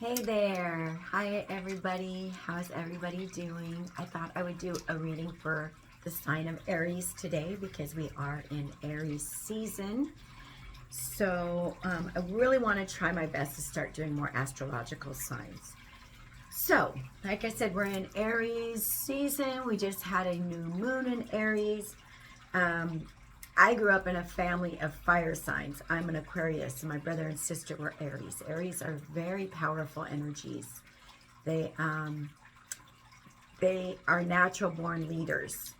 Hey there. Hi everybody. How's everybody doing? I thought I would do a reading for the sign of Aries today because we are in Aries season. So I really want to try my best to start doing more astrological signs. So, like I said, we're in Aries season. We just had a new moon in Aries. I grew up in a family of fire signs. I'm an Aquarius, and my brother and sister were Aries. Aries are very powerful energies. They are natural born leaders.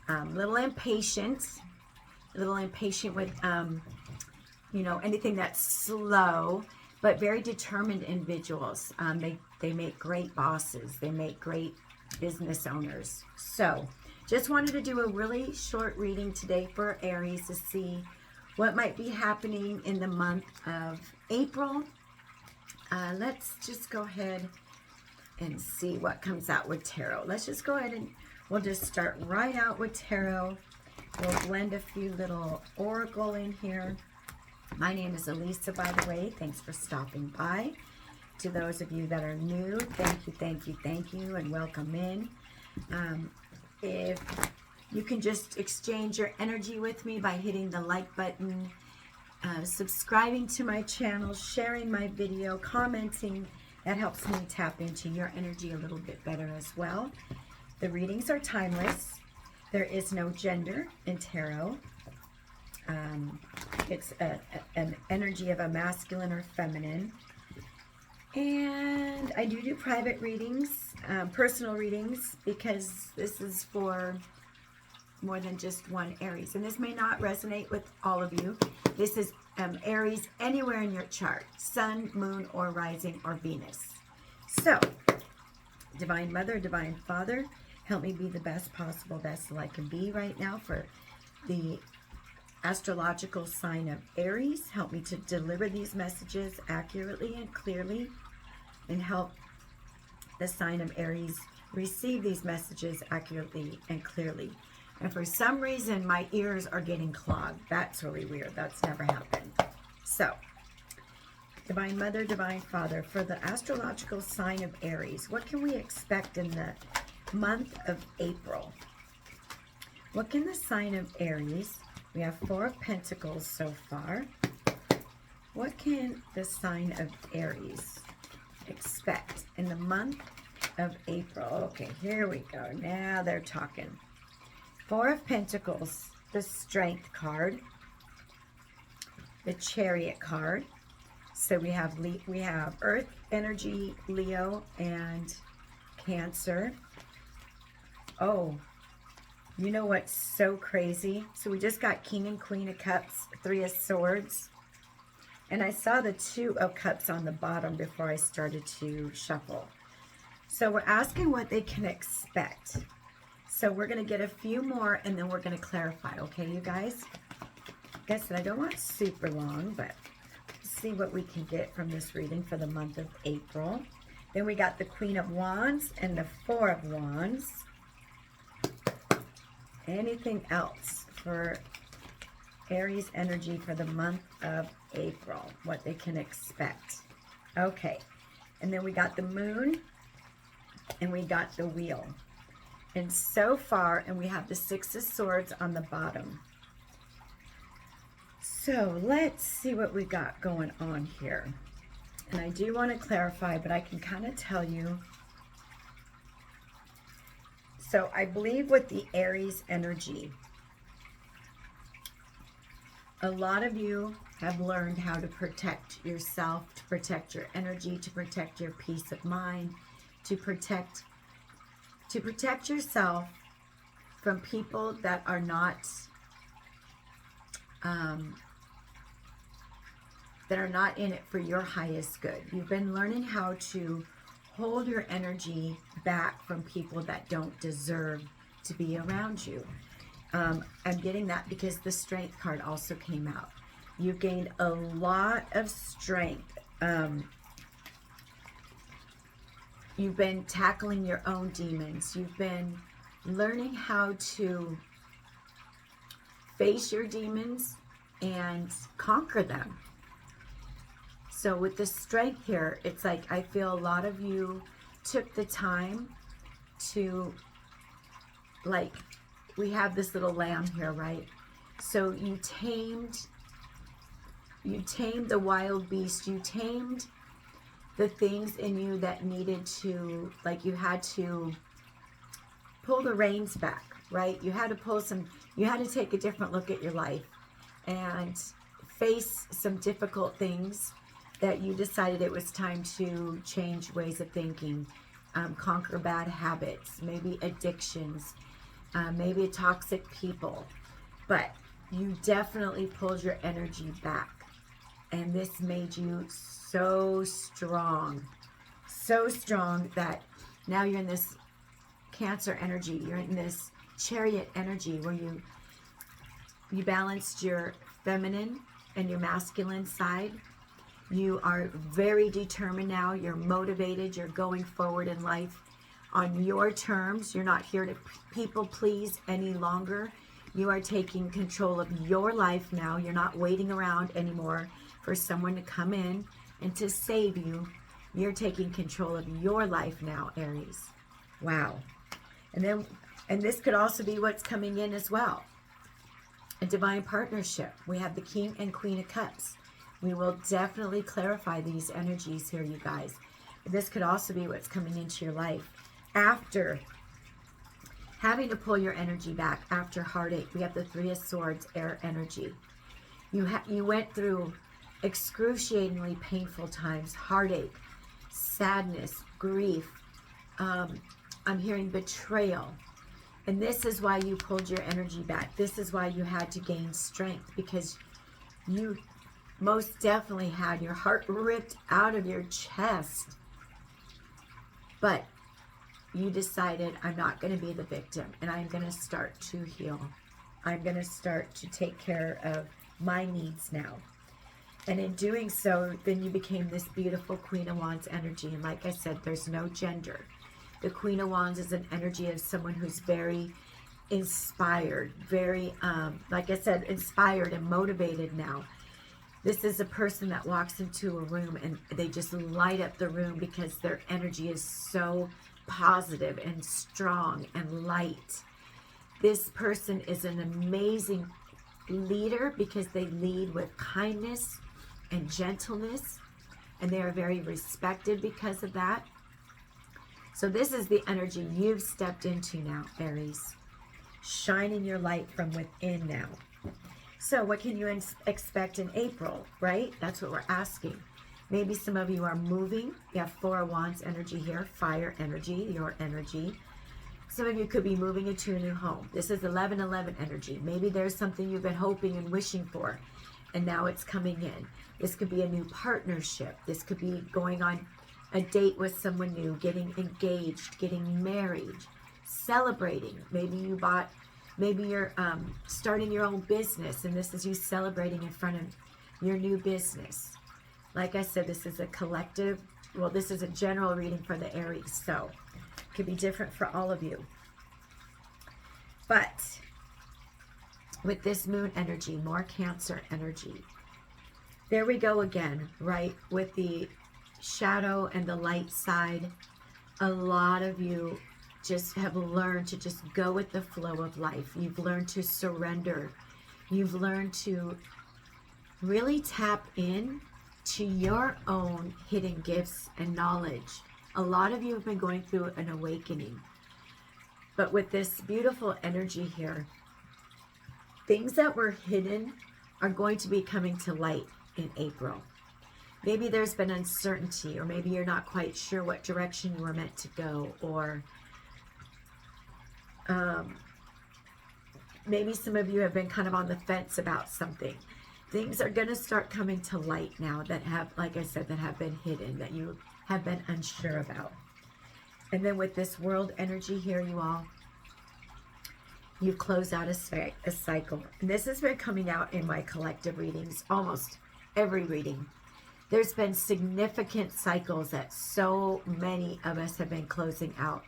Little impatient with anything that's slow, but very determined individuals. They make great bosses. They make great business owners. So just wanted to do a really short reading today for Aries to see what might be happening in the month of April. Let's just go ahead and see what comes out with tarot. Let's just go ahead and we'll just start right out with tarot. We'll blend a few little oracle in here. My name is Elisa, by the way. Thanks for stopping by. To those of you that are new, thank you, and welcome in. If you can just exchange your energy with me by hitting the like button, subscribing to my channel, sharing my video, commenting, that helps me tap into your energy a little bit better as well. The readings are timeless. There is no gender in tarot. It's an energy of a masculine or feminine. And I do private readings, personal readings, because this is for more than just one Aries. And this may not resonate with all of you. This is Aries anywhere in your chart, Sun, Moon, or Rising, or Venus. So, Divine Mother, Divine Father, help me be the best possible vessel I can be right now for the astrological sign of Aries. Help me to deliver these messages accurately and clearly, and help the sign of Aries receive these messages accurately and clearly. And for some reason, my ears are getting clogged. That's really weird. That's never happened. So, Divine Mother, Divine Father, for the astrological sign of Aries, what can we expect in the month of April? What can the sign of Aries, we have Four of Pentacles so far. What can the sign of Aries expect in the month of April? Okay, here we go. Now they're talking. Four of Pentacles, the Strength card, the Chariot card. So we have Earth energy, Leo, and Cancer. Oh, you know what's so crazy? So we just got King and Queen of Cups, Three of Swords. And I saw the Two of Cups on the bottom before I started to shuffle. So we're asking what they can expect. So we're going to get a few more and then we're going to clarify. Okay, you guys? Like I said, I don't want super long, but let's see what we can get from this reading for the month of April. Then we got the Queen of Wands and the Four of Wands. Anything else for Aries energy for the month of April, what they can expect? Okay, and then we got the Moon and we got the Wheel. And so far, and we have the Six of Swords on the bottom. So let's see what we got going on here. And I do want to clarify, but I can kind of tell you. So I believe with the Aries energy, a lot of you have learned how to protect yourself, to protect your energy, to protect your peace of mind, to protect yourself from people that are not in it for your highest good. You've been learning how to hold your energy back from people that don't deserve to be around you. I'm getting that because the Strength card also came out. You gained a lot of strength. You've been tackling your own demons. You've been learning how to face your demons and conquer them. So with the strength here, it's like I feel a lot of you took the time to, like, we have this little lamb here, right? So you tamed the wild beast. You tamed the things in you that needed to, like, you had to pull the reins back, right? You had to take a different look at your life and face some difficult things that you decided it was time to change ways of thinking, conquer bad habits, maybe addictions, maybe toxic people. But you definitely pulled your energy back. And this made you so strong that now you're in this Cancer energy. You're in this Chariot energy where you balanced your feminine and your masculine side. You are very determined now. You're motivated. You're going forward in life on your terms. You're not here to people please any longer. You are taking control of your life now. You're not waiting around anymore for someone to come in and to save you. You're taking control of your life now, Aries. Wow. And this could also be what's coming in as well. A divine partnership. We have the King and Queen of Cups. We will definitely clarify these energies here, you guys. But this could also be what's coming into your life after having to pull your energy back, after heartache. We have the Three of Swords, air energy. You went through excruciatingly painful times, heartache, sadness, grief. I'm hearing betrayal. And this is why you pulled your energy back. This is why you had to gain strength, because you most definitely had your heart ripped out of your chest. But you decided, I'm not going to be the victim, and I'm going to start to heal. I'm going to start to take care of my needs now. And in doing so, then you became this beautiful Queen of Wands energy. And like I said, there's no gender. The Queen of Wands is an energy of someone who's very inspired, very, like I said, inspired and motivated now. This is a person that walks into a room and they just light up the room because their energy is so positive and strong and light. This person is an amazing leader because they lead with kindness and gentleness, and they are very respected because of that. So this is the energy you've stepped into now, Aries. Shining your light from within now. So what can you expect in April, right? That's what we're asking. Maybe some of you are moving. You have Four of Wands energy here, fire energy, your energy. Some of you could be moving into a new home. This is 1111 energy. Maybe there's something you've been hoping and wishing for, and now it's coming in. This could be a new partnership. This could be going on a date with someone new, getting engaged, getting married, celebrating. Maybe you're starting your own business, and this is you celebrating in front of your new business. Like I said, this is a collective, well, this is a general reading for the Aries, so it could be different for all of you. But with this moon energy, more Cancer energy, there we go again, right? With the shadow and the light side, a lot of you just have learned to just go with the flow of life. You've learned to surrender. You've learned to really tap in to your own hidden gifts and knowledge. A lot of you have been going through an awakening. But with this beautiful energy here, things that were hidden are going to be coming to light in April. Maybe there's been uncertainty, or maybe you're not quite sure what direction you were meant to go, or maybe some of you have been kind of on the fence about something. Things are going to start coming to light now that have, like I said, that have been hidden, that you have been unsure about. And then with this world energy here, you all, you close out a cycle. And this has been coming out in my collective readings, almost every reading. There's been significant cycles that so many of us have been closing out.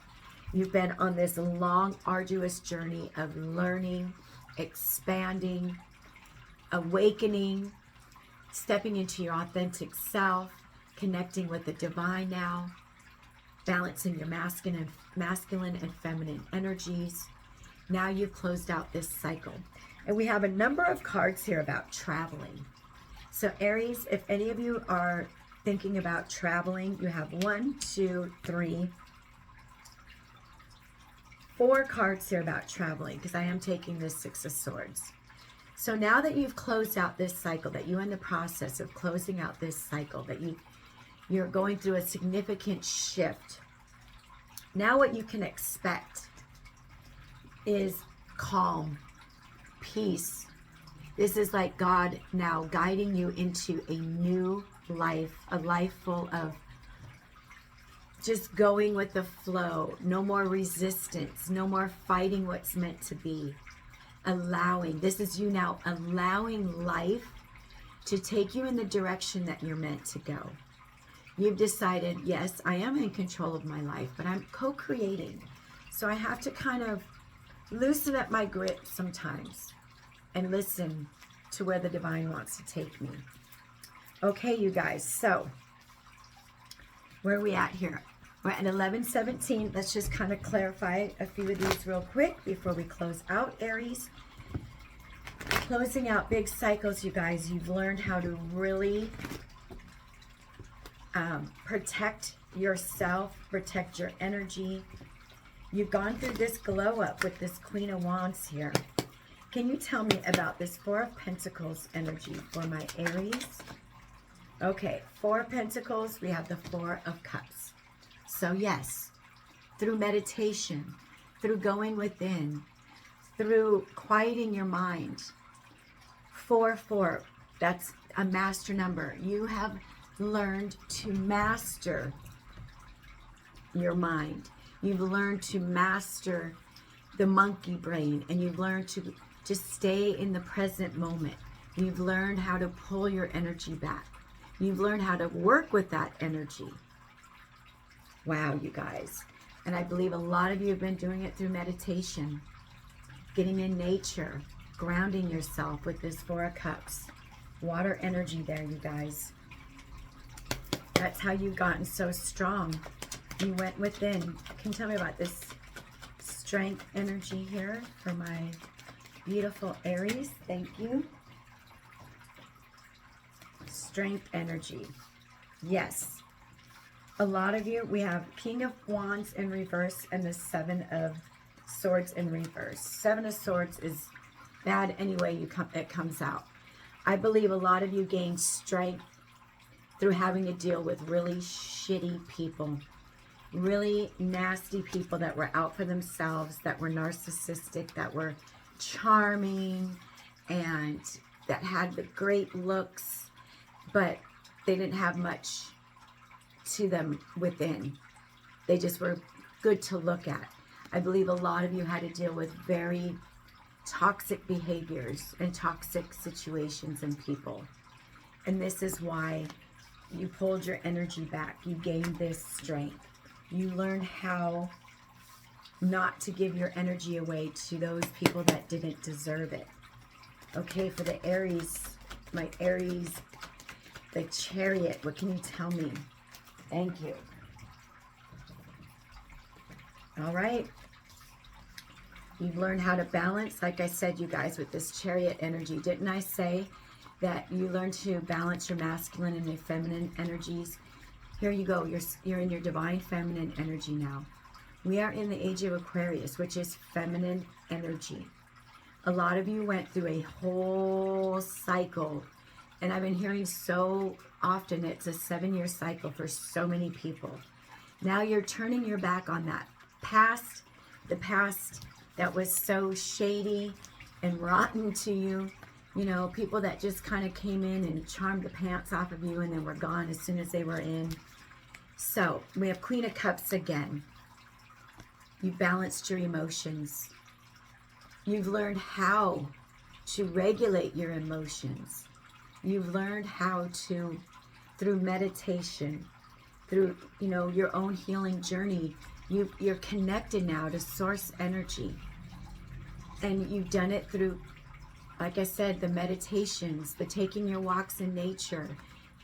You've been on this long, arduous journey of learning, expanding, awakening, stepping into your authentic self, connecting with the divine now, balancing your masculine and feminine energies. Now you've closed out this cycle. And we have a number of cards here about traveling. So Aries, if any of you are thinking about traveling, you have 1, 2, 3, 4 cards here about traveling, because I am taking this Six of Swords. So now that you've closed out this cycle, that you're in the process of closing out this cycle, that you're going through a significant shift, now what you can expect is calm, peace. This is like God now guiding you into a new life, a life full of just going with the flow, no more resistance, no more fighting what's meant to be. Allowing, this is you now allowing life to take you in the direction that you're meant to go. You've decided, yes, I am in control of my life, but I'm co-creating. So I have to kind of loosen up my grip sometimes and listen to where the divine wants to take me. Okay, you guys, so where are we at here? We're at 11:17. Let's just kind of clarify a few of these real quick before we close out, Aries. Closing out big cycles, you guys. You've learned how to really protect yourself, protect your energy. You've gone through this glow up with this Queen of Wands here. Can you tell me about this Four of Pentacles energy for my Aries? Okay, Four of Pentacles, we have the Four of Cups. So yes, through meditation, through going within, through quieting your mind. 4-4, that's a master number. You have learned to master your mind. You've learned to master the monkey brain, and you've learned to just stay in the present moment. You've learned how to pull your energy back. You've learned how to work with that energy. Wow, you guys. And I believe a lot of you have been doing it through meditation, getting in nature, grounding yourself with this Four of Cups. Water energy there, you guys. That's how you've gotten so strong. You went within. Can you tell me about this strength energy here for my beautiful Aries? Thank you. Strength energy. Yes. A lot of you, we have King of Wands in reverse and the Seven of Swords in reverse. Seven of Swords is bad anyway it comes out. I believe a lot of you gained strength through having to deal with really shitty people. Really nasty people that were out for themselves, that were narcissistic, that were charming, and that had the great looks, but they didn't have much to them within. They just were good to look at. I believe a lot of you had to deal with very toxic behaviors and toxic situations and people. And this is why you pulled your energy back. You gained this strength. You learned how not to give your energy away to those people that didn't deserve it. Okay, for the Aries, my Aries, the Chariot, what can you tell me? Thank you. All right. You've learned how to balance, like I said, you guys, with this Chariot energy. Didn't I say that you learn to balance your masculine and your feminine energies? Here you go. You're in your divine feminine energy now. We are in the age of Aquarius, which is feminine energy. A lot of you went through a whole cycle, and I've been hearing so often it's a 7-year cycle for so many people. Now you're turning your back on that past, the past that was so shady and rotten to you. You know, people that just kind of came in and charmed the pants off of you and then were gone as soon as they were in. So we have Queen of Cups again. You balanced your emotions. You've learned how to regulate your emotions. You've learned how to, through meditation, through, you know, your own healing journey, you're connected now to source energy. And you've done it through like I said, the meditations, the taking your walks in nature,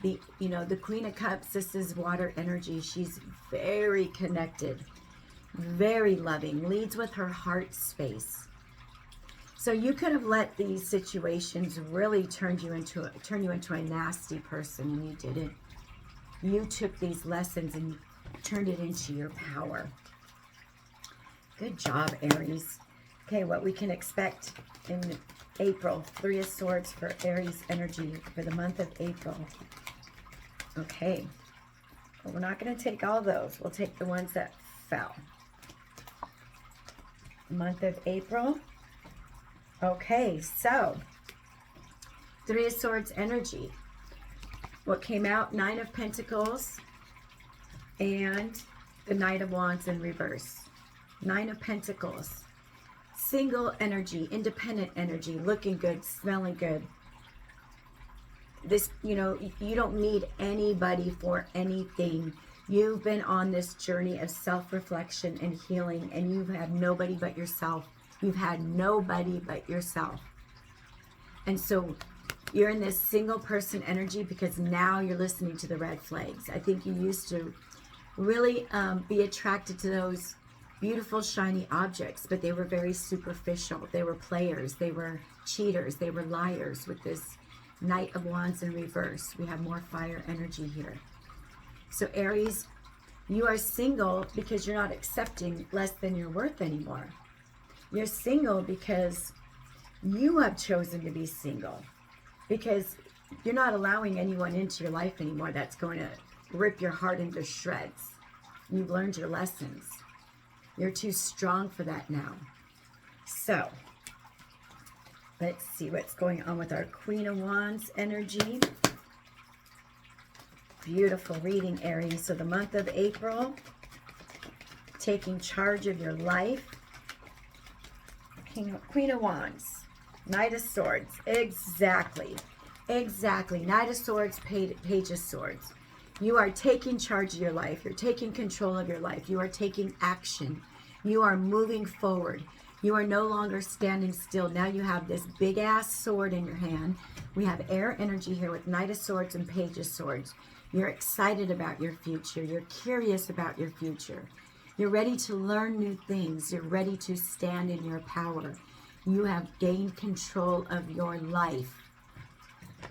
the, you know, the Queen of Cups, this is water energy. She's very connected, very loving, leads with her heart space. So you could have let these situations really turn you into a nasty person, and you didn't. You took these lessons and turned it into your power. Good job, Aries. Okay, what we can expect in April. 3 of Swords for Aries energy for the month of April. Okay. Well, we're not going to take all those. We'll take the ones that fell. Month of April. Okay, so 3 of Swords energy. What came out? 9 of Pentacles and the Knight of Wands in reverse. 9 of Pentacles. Single energy, independent energy, looking good, smelling good. This, you know, you don't need anybody for anything. You've been on this journey of self-reflection and healing, and you've had nobody but yourself. You've had nobody but yourself. And so you're in this single person energy because now you're listening to the red flags. I think you used to really be attracted to those beautiful, shiny objects, but they were very superficial. They were players. They were cheaters. They were liars with this Knight of Wands in reverse. We have more fire energy here. So Aries, you are single because you're not accepting less than your worth anymore. You're single because you have chosen to be single, because you're not allowing anyone into your life anymore that's going to rip your heart into shreds. You've learned your lessons. You're too strong for that now. So, let's see what's going on with our Queen of Wands energy. Beautiful reading, Aries. So the month of April, taking charge of your life. Queen of Wands, Knight of Swords. Exactly. Knight of Swords, Page of Swords. You are taking charge of your life. You're taking control of your life. You are taking action. You are moving forward. You are no longer standing still. Now you have this big ass sword in your hand. We have air energy here with Knight of Swords and Page of Swords. You're excited about your future. You're curious about your future. You're ready to learn new things. You're ready to stand in your power. You have gained control of your life.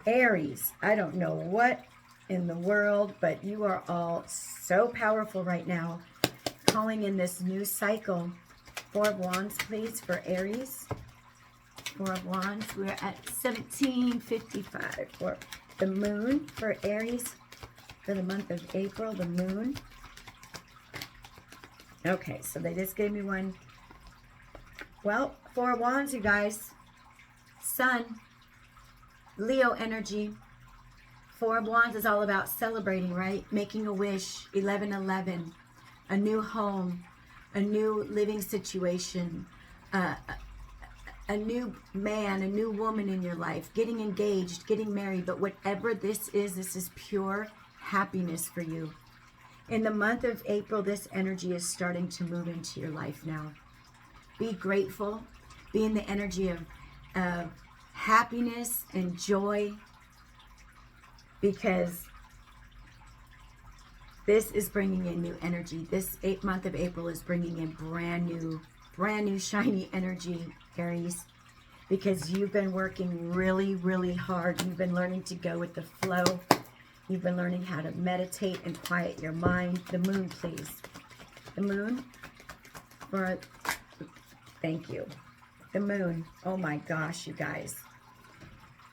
Aries, I don't know what in the world, but you are all so powerful right now. Calling in this new cycle. 4 of Wands, please, for Aries. 4 of Wands. We're at 1755 for the moon for Aries for the month of April. The moon. Okay, so they just gave me one. Well, 4 of Wands, you guys. Sun. Leo energy. 4 of Wands is all about celebrating, right? Making a wish. 1111. A new home. A new living situation. A new man, a new woman in your life. Getting engaged, getting married. But whatever this is pure happiness for you. In the month of April, this energy is starting to move into your life now. Be grateful. Be in the energy of happiness and joy, because this is bringing in new energy. This month of April is bringing in brand new shiny energy, Aries, because you've been working really, really hard. You've been learning to go with the flow. You've been learning how to meditate and quiet your mind. The moon, please. The moon. Thank you. The moon. Oh my gosh, you guys.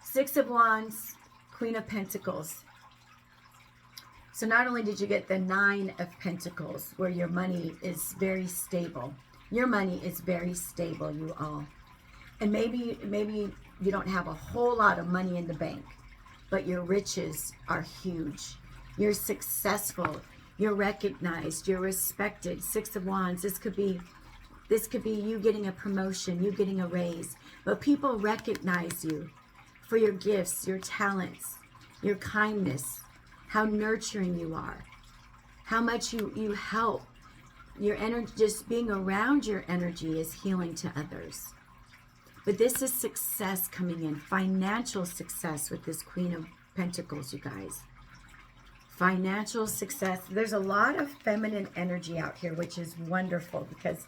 6 of Wands, Queen of Pentacles. So not only did you get the 9 of Pentacles, where your money is very stable. Your money is very stable, you all. And maybe you don't have a whole lot of money in the bank, but your riches are huge. You're successful. You're recognized. You're respected. 6 of Wands. This could be you getting a promotion, you getting a raise. But people recognize you for your gifts, your talents, your kindness, how nurturing you are, how much you help. Your energy, just being around your energy is healing to others. But this is success coming in, financial success with this Queen of Pentacles, you guys. Financial success. There's a lot of feminine energy out here, which is wonderful, because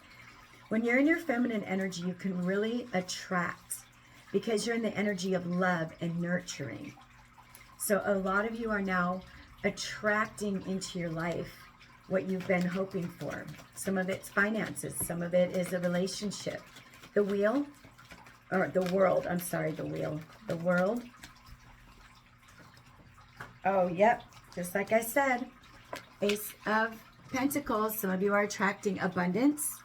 when you're in your feminine energy, you can really attract, because you're in the energy of love and nurturing. So a lot of you are now attracting into your life what you've been hoping for. Some of it's finances. Some of it is a relationship. The wheel, or the world, I'm sorry, the wheel. The world. Oh, yep. Just like I said, Ace of Pentacles. Some of you are attracting abundance.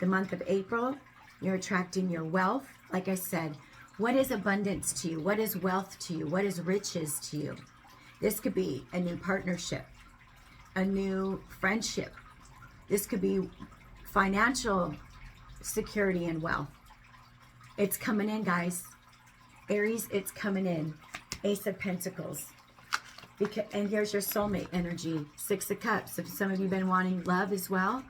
The month of April, you're attracting your wealth. Like I said, what is abundance to you? What is wealth to you? What is riches to you? This could be a new partnership, a new friendship. This could be financial security and wealth. It's coming in, guys. Aries, it's coming in. Ace of Pentacles. And here's your soulmate energy. 6 of Cups. If some of you have been wanting love as well,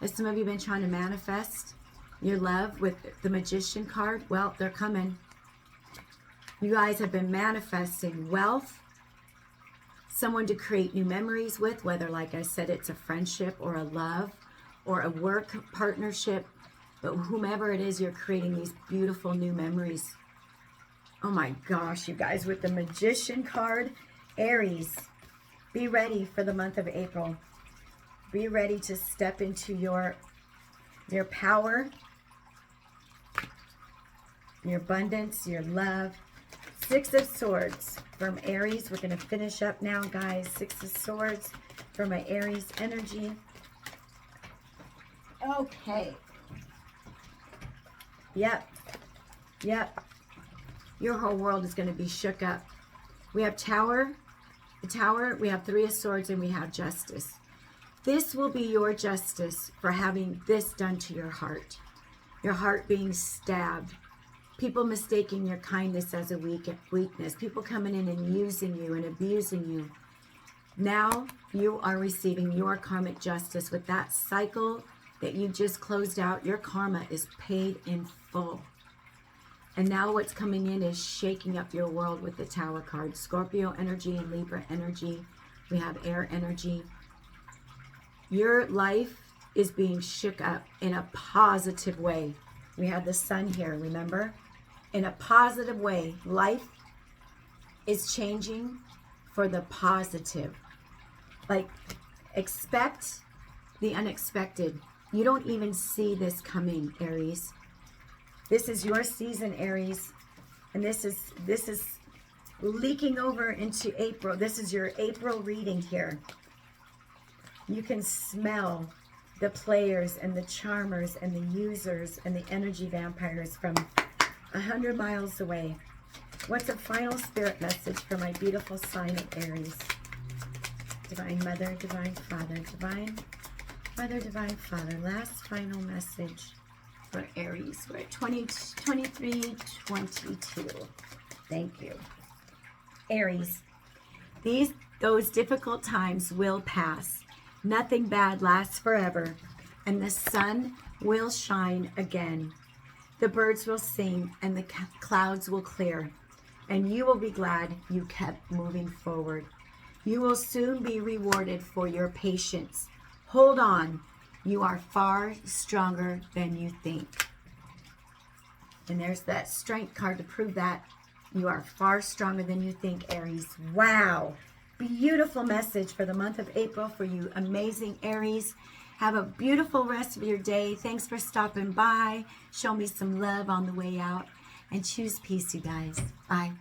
if some of you have been trying to manifest your love with the Magician card, well, they're coming. You guys have been manifesting wealth, someone to create new memories with, whether, like I said, it's a friendship or a love or a work partnership, but whomever it is, you're creating these beautiful new memories. Oh my gosh, you guys, with the Magician card, Aries, be ready for the month of April. Be ready to step into your power, your abundance, your love. 6 of Swords from Aries. We're going to finish up now, guys. 6 of Swords for my Aries energy. Okay. Yep. Your whole world is going to be shook up. We have Tower. The Tower. We have 3 of Swords, and we have Justice. This will be your justice for having this done to your heart. Your heart being stabbed. People mistaking your kindness as a weakness. People coming in and using you and abusing you. Now you are receiving your karmic justice with that cycle that you just closed out. Your karma is paid in full. And now what's coming in is shaking up your world with the Tower card. Scorpio energy and Libra energy. We have air energy. Your life is being shook up in a positive way. We have the sun here, remember? In a positive way. Life is changing for the positive. Like, expect the unexpected. You don't even see this coming, Aries. This is your season, Aries. And this is leaking over into April. This is your April reading here. You can smell the players and the charmers and the users and the energy vampires from 100 miles away. What's a final spirit message for my beautiful sign of Aries? Divine Mother, Divine Father, Divine Mother, Divine Father. Last final message for Aries. We're at 23:22. Thank you. Aries, those difficult times will pass. Nothing bad lasts forever, and the sun will shine again. The birds will sing, and the clouds will clear, and you will be glad you kept moving forward. You will soon be rewarded for your patience. Hold on. You are far stronger than you think. And there's that strength card to prove that. You are far stronger than you think, Aries. Wow. Beautiful message for the month of April for you amazing Aries. Have a beautiful rest of your day. Thanks for stopping by. Show me some love on the way out. And choose peace, you guys. Bye.